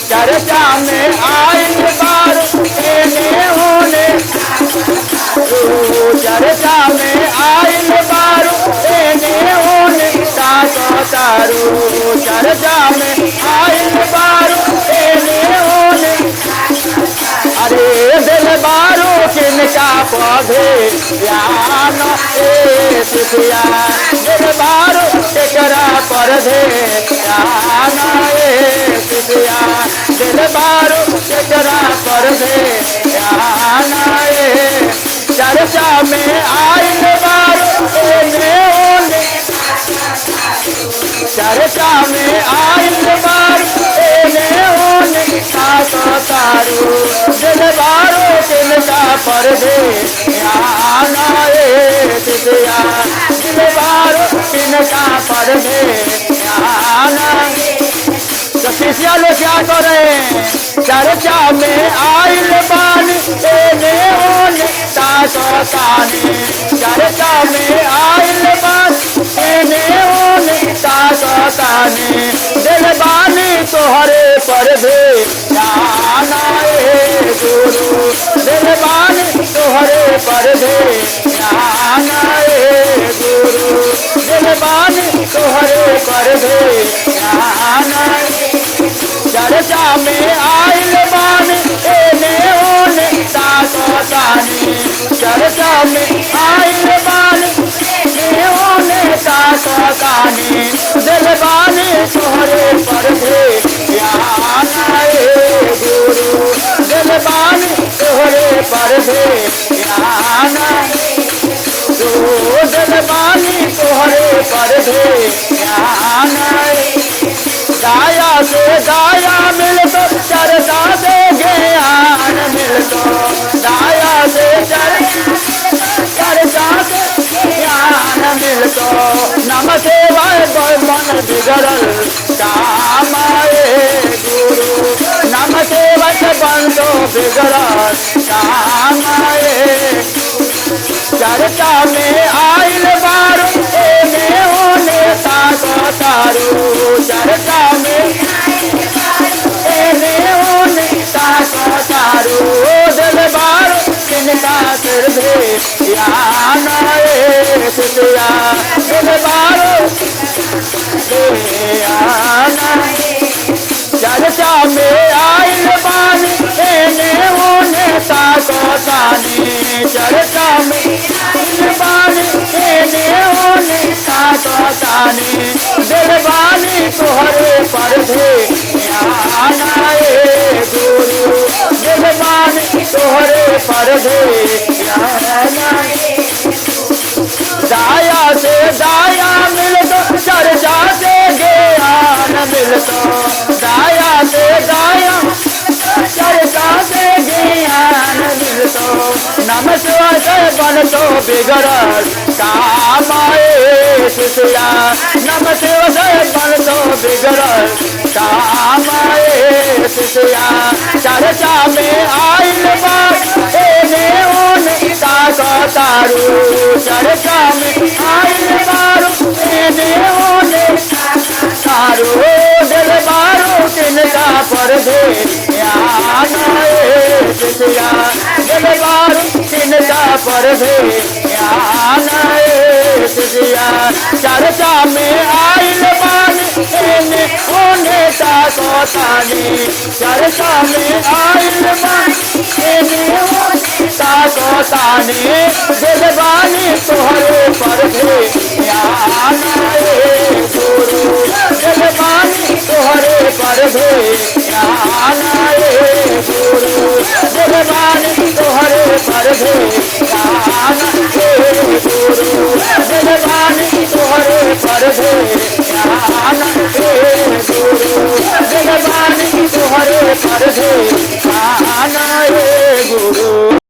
चर्चा में आइल बारू एने ओने चर्चा में आइल बारू एने ओने ताको तारू चर्चा में आइल बारू एने ओने अरे दिल बारू किनका पौधे यान ए सिया दिल बारू केकरा पर दे यान ए सिया दिल बारू केकरा पर दे यान ए चर्चा में आइल बारू एने ओने चर्चा में आइल बारू एने ओने ताको तारू दिल बारू किनका पर दे यान ए सिया दिल बारू किनका पर दे यान शिष्या लोग क्या कर रहे हैं चर्चा में आइल बानी एने ओने ताको तानी चर्चा में आइल बानी एने ओने ताको तानी दिल बानी तोहरे पर दे यान ए गुरु दिल बानी तोहरे पर दे यान ए गुरु दिल बानी तोहरे पर दे यान चर्चा में आइल बानी एने ओने ताको तानी चर्चा में आइल बानी एने ओने ताको तानी दिल बानी तोहरे पर दे यान ए गुरु दिल बानी तोहरे पर दे यान दिल बानी तोहरे पर दे यान दाया से दाया मिल तो चर्चा से ज्ञान मिल तो दाया से चर्चा से ज्ञान मिल तो नम सेवाए मन बिगड़ल काम आए गुरु नम सेवक बंदो बिगड़ल काम आए चर्चा में आइल बारू एने ओने ताको तारू चर्चा में एने ओने ताको तारू दिल बारू किनका सिर दे यान ए सिया दिल बारू दे यान चर्चा में आइल बानी एने ओने ताको तानी चर्चा में आइल बानी एने ओने ताको तानी दिल बानी तोहरे पर दे यान ए गुरु दिल बानी तोहरे पर दे यान दाया से दाया मिल तो चर्चा से ज्ञान मिल तो दाया से दाया चर्चा से ज्ञान मिल तो नम शिवा से बन तो बिगड़ल काम आए शिष्या नम शिवा से बन तो बिगड़ल काम आए शिष्या चर्चा में आइल बात एने ओने ताको तारू चर्चा में आइल बारू एने ओने तारू दिल बारू किनका पर दे यान ए सिया दिल बारू किनका पर दे यान ए सिया चर्चा में आइल बानी एने ओने ताको तानी चर्चा में आइल बानी एने ओने ताको तानी दिल बानी तोहरे पर दे यान ए गुरु दिल बानी तोहरे पर दे यान ए गुरु दिल बानी तोहरे पर दे यान ए गुरु दिल बानी तोहरे पर दे